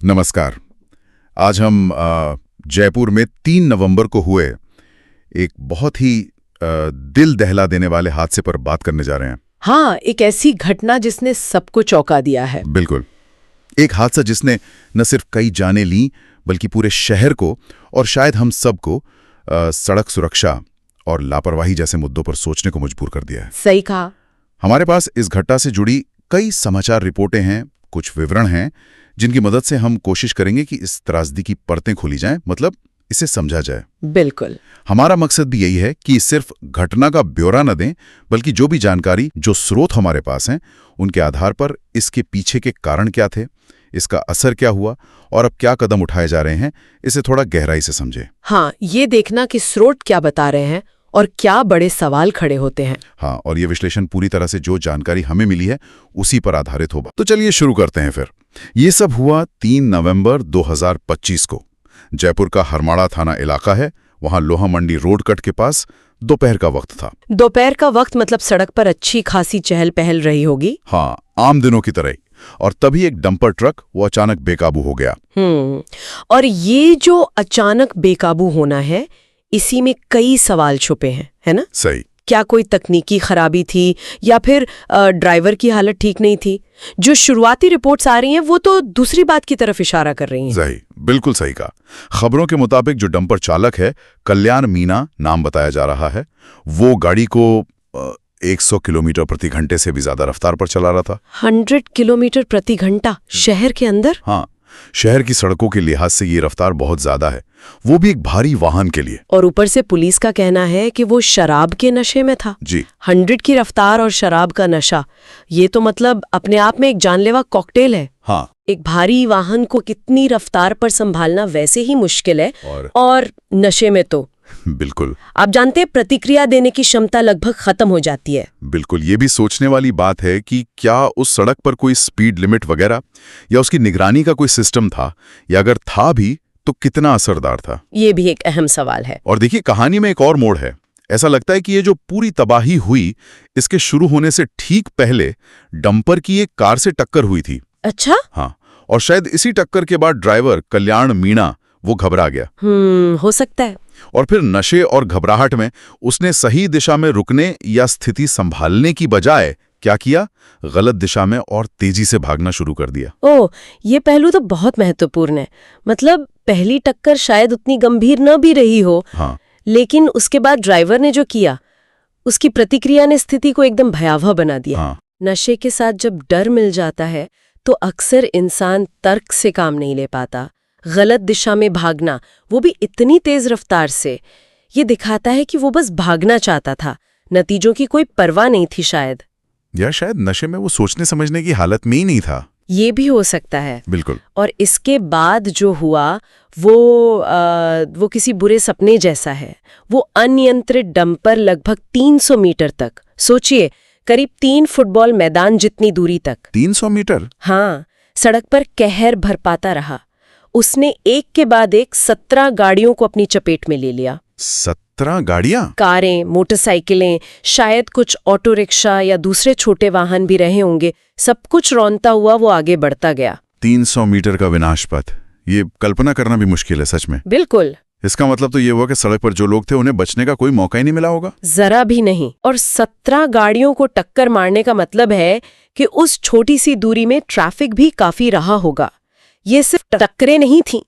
नमस्कार। आज हम जयपुर में 3 नवंबर को हुए एक बहुत ही दिल दहला देने वाले हादसे पर बात करने जा रहे हैं। हाँ, एक ऐसी घटना जिसने सबको चौंका दिया है। बिल्कुल, एक हादसा जिसने न सिर्फ कई जानें लीं बल्कि पूरे शहर को और शायद हम सबको सड़क सुरक्षा और लापरवाही जैसे मुद्दों पर सोचने को मजबूर कर दिया है। सही कहा। हमारे पास इस घटना से जुड़ी कई समाचार रिपोर्टें हैं, कुछ विवरण हैं जिनकी मदद से हम कोशिश करेंगे कि इस त्रासदी की परतें खोली जाएं, मतलब इसे समझा जाए। बिल्कुल। हमारा मकसद भी यही है कि सिर्फ घटना का ब्यौरा न दें, बल्कि जो भी जानकारी, जो स्रोत हमारे पास हैं, उनके आधार पर इसके पीछे के कारण क्या थे, इसका असर क्या हुआ और अब क्या कदम उठाए जा रहे हैं, इसे थोड़ा गहराई से समझें। हाँ, ये देखना कि स्रोत क्या बता रहे हैं और क्या बड़े सवाल खड़े होते हैं। हाँ, और ये विश्लेषण पूरी तरह से जो जानकारी हमें मिली है उसी पर आधारित होगा। तो चलिए शुरू करते हैं फिर। ये सब हुआ 3 नवंबर 2025 को। जयपुर का हरमाड़ा थाना इलाका है, वहां लोहा मंडी रोड कट के पास दोपहर का वक्त था। दोपहर का वक्त मतलब सड़क पर अच्छी खासी चहल पहल रही होगी। हाँ, आम दिनों की तरह ही। और तभी एक डंपर ट्रक वो अचानक बेकाबू हो गया। और ये जो अचानक बेकाबू होना है, इसी में कई सवाल छुपे हैं, है ना? सही। क्या कोई तकनीकी खराबी थी या फिर ड्राइवर की हालत ठीक नहीं थी? जो शुरुआती रिपोर्ट्स आ रही हैं वो तो दूसरी बात की तरफ इशारा कर रही हैं। सही, बिल्कुल सही कहा। खबरों के मुताबिक जो डंपर चालक है, कल्याण मीणा नाम बताया जा रहा है, वो गाड़ी को 100 किलोमीटर प्रति घंटे से भी ज्यादा रफ्तार पर चला रहा था। 100 किलोमीटर प्रति घंटा शहर के अंदर? हाँ, शहर की सड़कों के लिहाज से ये रफ्तार बहुत ज्यादा है, वो भी एक भारी वाहन के लिए। और ऊपर से पुलिस का कहना है कि वो शराब के नशे में था। जी। 100 की रफ्तार और शराब का नशा, ये तो मतलब अपने आप में एक जानलेवा कॉकटेल है। हाँ। एक भारी वाहन को कितनी रफ्तार पर संभालना वैसे ही मुश्किल है, और नशे में तो बिल्कुल। आप जानते हैं, प्रतिक्रिया देने की क्षमता लगभग खत्म हो जाती है। बिल्कुल, ये भी सोचने वाली बात है कि क्या उस सड़क पर कोई स्पीड लिमिट वगैरह या उसकी निगरानी का कोई सिस्टम था, या अगर था भी तो कितना असरदार था? ये भी एक अहम सवाल है। और देखिए, कहानी में एक और मोड़ है। ऐसा लगता है कि ये जो पूरी तबाही हुई, इसके शुरू होने से ठीक पहले डंपर की एक कार से टक्कर हुई थी। अच्छा? हाँ, और शायद इसी टक्कर के बाद ड्राइवर कल्याण मीणा वो घबरा गया। हो सकता है। और फिर नशे और घबराहट में उसने सही दिशा में रुकने या स्थिति संभालने की बजाय क्या किया, गलत दिशा में और तेजी से भागना शुरू कर दिया। ओह, ये पहलू तो बहुत महत्वपूर्ण है। मतलब पहली टक्कर शायद उतनी गंभीर न भी रही हो, हाँ, लेकिन उसके बाद ड्राइवर ने जो किया, उसकी प्रतिक्रिया ने स्थिति को एकदम भयावह बना दिया। हाँ। नशे के साथ जब डर मिल जाता है तो अक्सर इंसान तर्क से काम नहीं ले पाता। गलत दिशा में भागना, वो भी इतनी तेज रफ्तार से, ये दिखाता है कि वो बस भागना चाहता था, नतीजों की कोई परवाह नहीं थी शायद। या शायद नशे में वो सोचने समझने की हालत में ही नहीं था। ये भी हो सकता है। बिल्कुल। और इसके बाद जो हुआ वो किसी बुरे सपने जैसा है। वो अनियंत्रित डंपर लगभग 300 मीटर तक, सोचिए, करीब 3 फुटबॉल मैदान जितनी दूरी तक। 300 मीटर? हाँ, सड़क पर कहर भरपाता रहा। उसने एक के बाद एक 17 गाड़ियों को अपनी चपेट में ले लिया। 17 गाड़ियां? कारें, मोटरसाइकिलें, शायद कुछ ऑटो रिक्शा या दूसरे छोटे वाहन भी रहे होंगे। सब कुछ रौंदता हुआ वो आगे बढ़ता गया। 300 मीटर का विनाश पथ, ये कल्पना करना भी मुश्किल है सच में। बिल्कुल। इसका मतलब तो ये हुआ कि सड़क पर जो लोग थे उन्हें बचने का कोई मौका ही नहीं मिला होगा। जरा भी नहीं। और 17 गाड़ियों को टक्कर मारने का मतलब है कि उस छोटी सी दूरी में ट्रैफिक भी काफी रहा होगा। ये सिर्फ टक्करें नहीं थीं,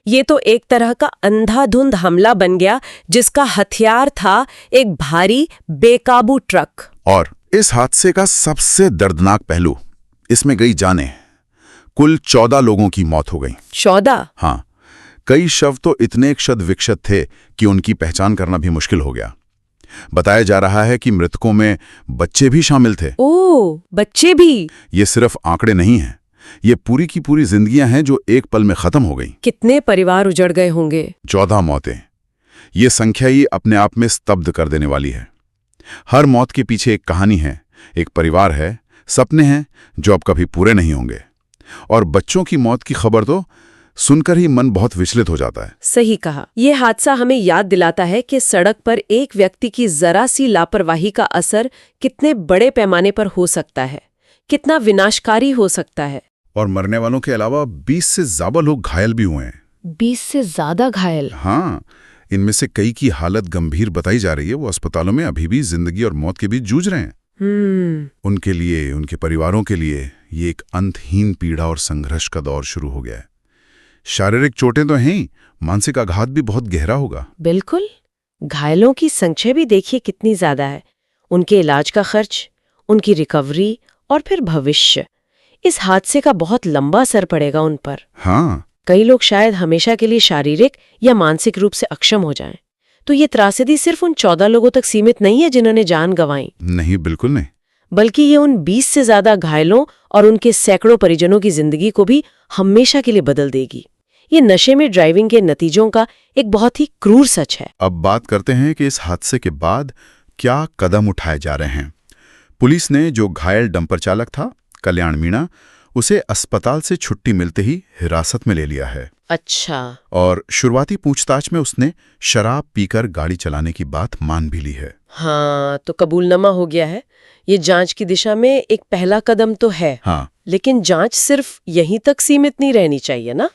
ये तो एक तरह का अंधाधुंध हमला बन गया जिसका हथियार था एक भारी बेकाबू ट्रक। और इस हादसे का सबसे दर्दनाक पहलू, इसमें गई जानें। कुल 14 लोगों की मौत हो गई। 14? हाँ, कई शव तो इतने क्षत विक्षत थे कि उनकी पहचान करना भी मुश्किल हो गया। बताया जा रहा है कि मृतकों में बच्चे भी शामिल थे। ओह, बच्चे भी? ये सिर्फ आंकड़े नहीं हैं, ये पूरी की पूरी जिंदगियां हैं जो एक पल में खत्म हो गई। कितने परिवार उजड़ गए होंगे? 14 मौतें। ये संख्या ही अपने आप में स्तब्ध कर देने वाली है। हर मौत के पीछे एक कहानी है, एक परिवार है, सपने हैं जो अब कभी पूरे नहीं होंगे। और बच्चों की मौत की खबर तो सुनकर ही मन बहुत विचलित हो जाता है। सही कहा। ये हादसा हमें याद दिलाता है कि सड़क पर एक व्यक्ति की जरा सी लापरवाही का असर कितने बड़े पैमाने पर हो सकता है, कितना विनाशकारी हो सकता है। और मरने वालों के अलावा 20 से ज्यादा लोग घायल भी हुए हैं। 20 से ज्यादा घायल? हाँ, इनमें से कई की हालत गंभीर बताई जा रही है। वो अस्पतालों में अभी भी जिंदगी और मौत के बीच जूझ रहे हैं। उनके लिए, उनके परिवारों के लिए ये एक अंतहीन पीड़ा और संघर्ष का दौर शुरू हो गया है। शारीरिक चोटें तो हैं ही, मानसिक आघात भी बहुत गहरा होगा। बिल्कुल। घायलों की संख्या भी देखिए कितनी ज्यादा है। उनके इलाज का खर्च, उनकी रिकवरी और फिर भविष्य, इस हादसे का बहुत लंबा असर पड़ेगा उन पर। हाँ, कई लोग शायद हमेशा के लिए शारीरिक या मानसिक रूप से अक्षम हो जाएं। तो ये त्रासदी सिर्फ उन 14 लोगों तक सीमित नहीं है जिन्होंने जान गंवाई। नहीं, बिल्कुल नहीं। बल्कि ये उन 20 से ज्यादा घायलों और उनके सैकड़ों परिजनों की जिंदगी को भी हमेशा के लिए बदल देगी। ये नशे में ड्राइविंग के नतीजों का एक बहुत ही क्रूर सच है। अब बात करते हैं कि इस हादसे के बाद क्या कदम उठाए जा रहे हैं। पुलिस ने जो घायल डंपर चालक था, कल्याण मीणा, उसे अस्पताल से छुट्टी मिलते ही हिरासत में ले लिया है। अच्छा। और शुरुआती पूछताछ में उसने शराब पीकर गाड़ी चलाने की बात मान भी ली है। हाँ, तो कबूलनामा हो गया है। ये जांच की दिशा में एक पहला कदम तो है। हाँ, लेकिन जांच सिर्फ यहीं तक सीमित नहीं रहनी चाहिए ना।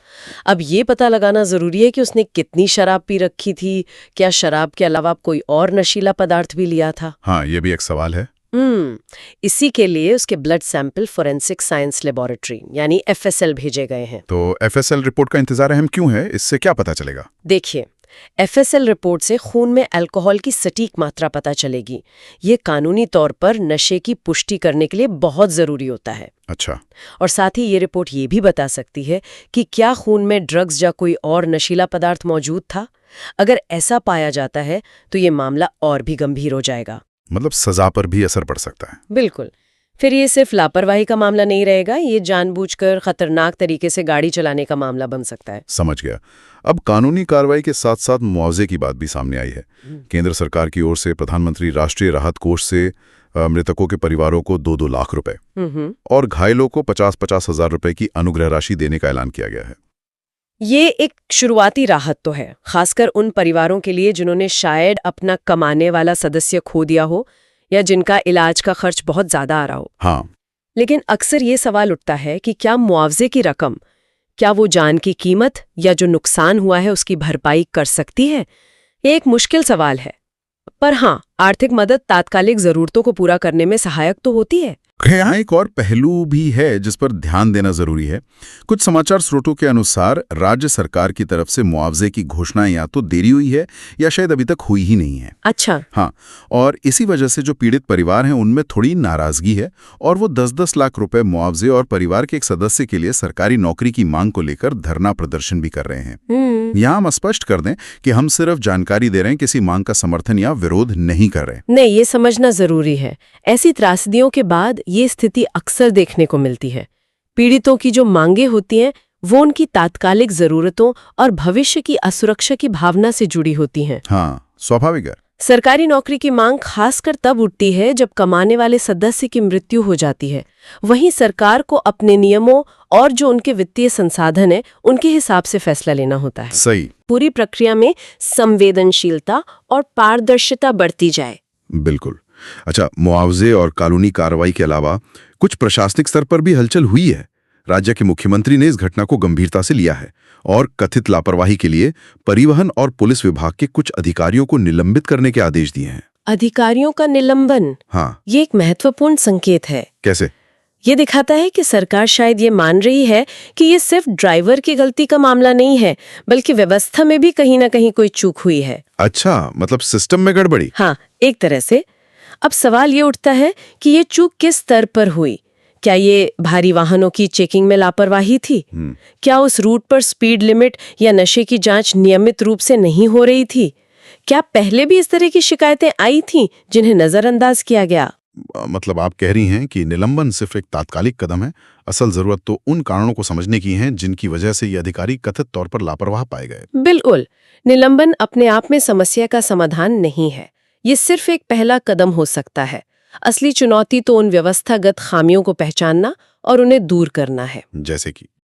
अब ये पता लगाना जरूरी है कि उसने कितनी शराब पी रखी थी, क्या शराब के अलावा कोई और नशीला पदार्थ भी लिया था। हाँ, ये भी एक सवाल है। इसी के लिए उसके blood sample forensic science laboratory यानी FSL भेजे गए हैं। तो FSL रिपोर्ट का इंतजार अहम क्यों है? इससे क्या पता चलेगा? देखिए, FSL रिपोर्ट से खून में अल्कोहल की सटीक मात्रा पता चलेगी। ये कानूनी तौर पर नशे की पुष्टि करने के लिए बहुत जरूरी होता है। अच्छा। और साथ ही ये रिपोर्ट ये भी बता सकती है कि क्या खून में ड्रग्स या कोई और नशीला पदार्थ मौजूद था। अगर ऐसा पाया जाता है तो ये मामला और भी गंभीर हो जाएगा। मतलब सजा पर भी असर पड़ सकता है। बिल्कुल। फिर ये सिर्फ लापरवाही का मामला नहीं रहेगा, ये जानबूझकर खतरनाक तरीके से गाड़ी चलाने का मामला बन सकता है। समझ गया। अब कानूनी कार्रवाई के साथ साथ मुआवजे की बात भी सामने आई है। केंद्र सरकार की ओर से प्रधानमंत्री राष्ट्रीय राहत कोष से मृतकों के परिवारों को 2-2 लाख रुपए और घायलों को 50-50 हजार रुपए की अनुग्रह राशि देने का ऐलान किया गया है। ये एक शुरुआती राहत तो है, खासकर उन परिवारों के लिए जिन्होंने शायद अपना कमाने वाला सदस्य खो दिया हो या जिनका इलाज का खर्च बहुत ज्यादा आ रहा हो। हाँ, लेकिन अक्सर ये सवाल उठता है कि क्या मुआवजे की रकम, क्या वो जान की कीमत या जो नुकसान हुआ है उसकी भरपाई कर सकती है? ये एक मुश्किल सवाल है। पर हाँ, आर्थिक मदद तात्कालिक जरूरतों को पूरा करने में सहायक तो होती है। यहाँ एक और पहलू भी है जिस पर ध्यान देना जरूरी है। कुछ समाचार स्रोतों के अनुसार राज्य सरकार की तरफ से मुआवजे की घोषणा या तो देरी हुई है या शायद अभी तक हुई ही नहीं है। अच्छा। हाँ, और इसी वजह से जो पीड़ित परिवार हैं उनमें थोड़ी नाराजगी है और वो 10-10 लाख रुपए मुआवजे और परिवार के एक सदस्य के लिए सरकारी नौकरी की मांग को लेकर धरना प्रदर्शन भी कर रहे हैं। यहाँ हम स्पष्ट कर दें कि हम सिर्फ जानकारी दे रहे हैं, किसी मांग का समर्थन या विरोध नहीं कर रहे। नहीं, ये समझना जरूरी है। ऐसी त्रासदियों के बाद ये स्थिति अक्सर देखने को मिलती है। पीड़ितों की जो मांगे होती हैं वो उनकी तात्कालिक जरूरतों और भविष्य की असुरक्षा की भावना से जुड़ी होती हैं। हाँ, स्वाभाविक है। सरकारी नौकरी की मांग खासकर तब उठती है जब कमाने वाले सदस्य की मृत्यु हो जाती है। वहीं सरकार को अपने नियमों और जो उनके वित्तीय संसाधन है उनके हिसाब से फैसला लेना होता है। सही। पूरी प्रक्रिया में संवेदनशीलता और पारदर्शिता बढ़ती जाए। बिल्कुल। अच्छा, मुआवजे और कानूनी कार्रवाई के अलावा कुछ प्रशासनिक स्तर पर भी हलचल हुई है। राज्य के मुख्यमंत्री ने इस घटना को गंभीरता से लिया है और कथित लापरवाही के लिए परिवहन और पुलिस विभाग के कुछ अधिकारियों को निलंबित करने के आदेश दिए हैं। अधिकारियों का निलंबन? हाँ। ये एक महत्वपूर्ण संकेत है। कैसे? ये दिखाता है कि सरकार शायद ये मान रही है कि ये सिर्फ ड्राइवर की गलती का मामला नहीं है, बल्कि व्यवस्था में भी कहीं ना कहीं कोई चूक हुई है। अच्छा, मतलब सिस्टम में गड़बड़ी। हाँ, एक तरह से। अब सवाल ये उठता है कि ये चूक किस स्तर पर हुई। क्या ये भारी वाहनों की चेकिंग में लापरवाही थी? क्या उस रूट पर स्पीड लिमिट या नशे की जांच नियमित रूप से नहीं हो रही थी? क्या पहले भी इस तरह की शिकायतें आई थीं जिन्हें नजरअंदाज किया गया? मतलब आप कह रही हैं कि निलंबन सिर्फ एक तात्कालिक कदम है, असल जरूरत तो उन कारणों को समझने की है जिनकी वजह से ये अधिकारी कथित तौर पर लापरवाह पाए गए। बिल्कुल। निलंबन अपने आप में समस्या का समाधान नहीं है, ये सिर्फ एक पहला कदम हो सकता है। असली चुनौती तो उन व्यवस्थागत खामियों को पहचानना और उन्हें दूर करना है।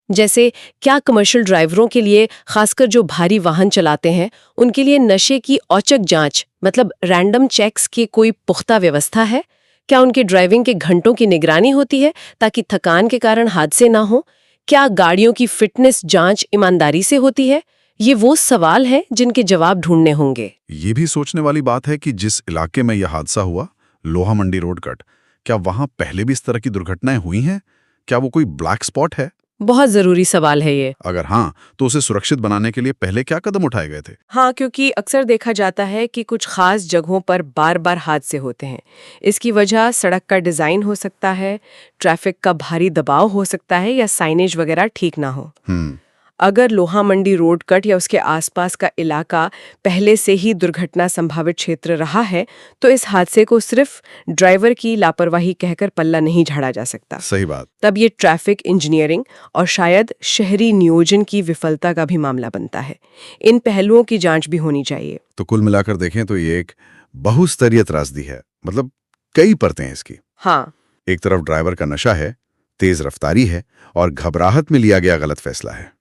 जैसे क्या कमर्शियल ड्राइवरों के लिए, खासकर जो भारी वाहन चलाते हैं, उनके लिए नशे की औचक जांच मतलब रैंडम चेक्स की कोई पुख्ता व्यवस्था है? क्या उनके ड्राइविंग के घंटों की निगरानी होती है ताकि थकान के कारण हादसे ना हो? क्या गाड़ियों की फिटनेस जांच ईमानदारी से होती है? ये वो सवाल हैं जिनके जवाब ढूंढने होंगे। ये भी सोचने वाली बात है कि जिस इलाके में यह हादसा हुआ, लोहा मंडी रोड कट, क्या वहां पहले भी इस तरह की दुर्घटनाएं हुई हैं? क्या वो कोई ब्लैक स्पॉट है? बहुत जरूरी सवाल है ये। अगर हाँ, तो उसे सुरक्षित बनाने के लिए पहले क्या कदम उठाए गए थे? हाँ, क्योंकि अक्सर देखा जाता है कि कुछ खास जगहों पर बार बार हादसे होते हैं। इसकी वजह सड़क का डिजाइन हो सकता है, ट्रैफिक का भारी दबाव हो सकता है, या साइनेज वगैरह ठीक ना हो। अगर लोहा मंडी रोड कट या उसके आसपास का इलाका पहले से ही दुर्घटना संभावित क्षेत्र रहा है, तो इस हादसे को सिर्फ ड्राइवर की लापरवाही कहकर पल्ला नहीं झाड़ा जा सकता। सही बात। तब ये ट्रैफिक इंजीनियरिंग और शायद शहरी नियोजन की विफलता का भी मामला बनता है। इन पहलुओं की जांच भी होनी चाहिए। तो कुल मिलाकर देखें तो ये एक बहुस्तरीय त्रासदी है, मतलब कई परतें हैं इसकी। हाँ, एक तरफ ड्राइवर का नशा है, तेज रफ्तारी है और घबराहट में लिया गया गलत फैसला है।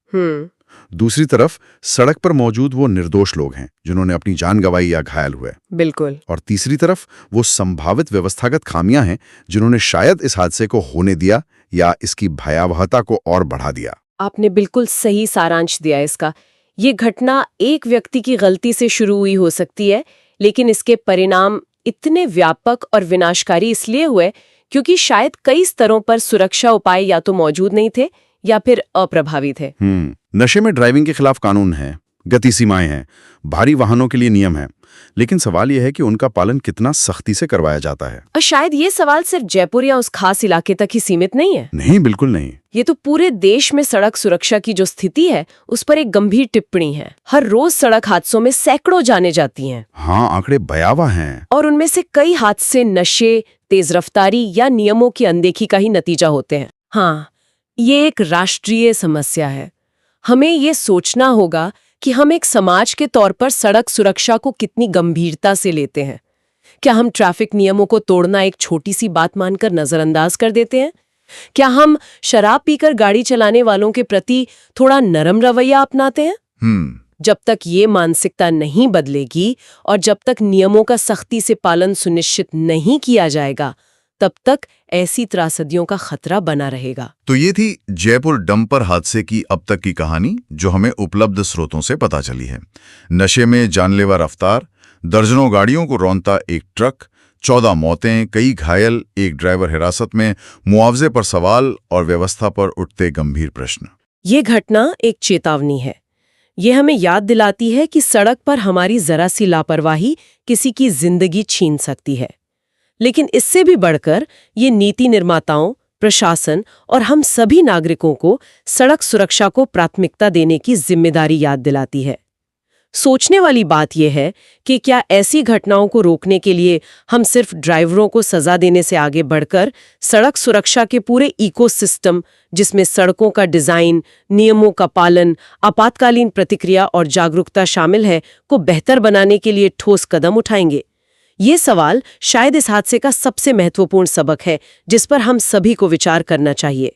दूसरी तरफ सड़क पर मौजूद वो निर्दोष लोग हैं जिन्होंने अपनी जान गंवाई या घायल हुए। बिल्कुल। और तीसरी तरफ वो संभावित व्यवस्थागत खामियां हैं जिन्होंने शायद इस हादसे को होने दिया या इसकी भयावहता को और बढ़ा दिया। आपने बिल्कुल सही सारांश दिया इसका। ये घटना एक व्यक्ति की गलती से शुरू हुई हो सकती है, लेकिन इसके परिणाम इतने व्यापक और विनाशकारी इसलिए हुए क्योंकि शायद कई स्तरों पर सुरक्षा उपाय या तो मौजूद नहीं थे या फिर अप्रभावी थे। नशे में ड्राइविंग के खिलाफ कानून है, गति सीमाएं हैं, भारी वाहनों के लिए नियम है, लेकिन सवाल यह है कि उनका पालन कितना सख्ती से करवाया जाता है। और शायद ये सवाल सिर्फ जयपुर या उस खास इलाके तक ही सीमित नहीं है। नहीं, बिल्कुल नहीं। ये तो पूरे देश में सड़क सुरक्षा की जो स्थिति है उस पर एक गंभीर टिप्पणी है। हर रोज सड़क हादसों में सैकड़ों जाने जाती हैं। हाँ, आंकड़े भयावह हैं। और उनमें से कई हादसे नशे, तेज रफ्तारी या नियमों की अनदेखी का ही नतीजा होते हैं। हाँ, ये एक राष्ट्रीय समस्या है। हमें ये सोचना होगा कि हम एक समाज के तौर पर सड़क सुरक्षा को कितनी गंभीरता से लेते हैं। क्या हम ट्रैफिक नियमों को तोड़ना एक छोटी सी बात मानकर नजरअंदाज कर देते हैं? क्या हम शराब पीकर गाड़ी चलाने वालों के प्रति थोड़ा नरम रवैया अपनाते हैं? जब तक ये मानसिकता नहीं बदलेगी और जब तक नियमों का सख्ती से पालन सुनिश्चित नहीं किया जाएगा, तब तक ऐसी त्रासदियों का खतरा बना रहेगा। तो ये थी जयपुर डंपर हादसे की अब तक की कहानी, जो हमें उपलब्ध स्रोतों से पता चली है। नशे में जानलेवा रफ्तार, दर्जनों गाड़ियों को रौंदता एक ट्रक, 14 मौतें, कई घायल, एक ड्राइवर हिरासत में, मुआवजे पर सवाल और व्यवस्था पर उठते गंभीर प्रश्न। ये घटना एक चेतावनी है। ये हमें याद दिलाती है कि सड़क पर हमारी जरा सी लापरवाही किसी की जिंदगी छीन सकती है। लेकिन इससे भी बढ़कर ये नीति निर्माताओं, प्रशासन और हम सभी नागरिकों को सड़क सुरक्षा को प्राथमिकता देने की जिम्मेदारी याद दिलाती है। सोचने वाली बात यह है कि क्या ऐसी घटनाओं को रोकने के लिए हम सिर्फ ड्राइवरों को सजा देने से आगे बढ़कर सड़क सुरक्षा के पूरे इकोसिस्टम, जिसमें सड़कों का डिजाइन, नियमों का पालन, आपातकालीन प्रतिक्रिया और जागरूकता शामिल है, को बेहतर बनाने के लिए ठोस कदम उठाएंगे? ये सवाल शायद इस हादसे का सबसे महत्वपूर्ण सबक है जिस पर हम सभी को विचार करना चाहिए।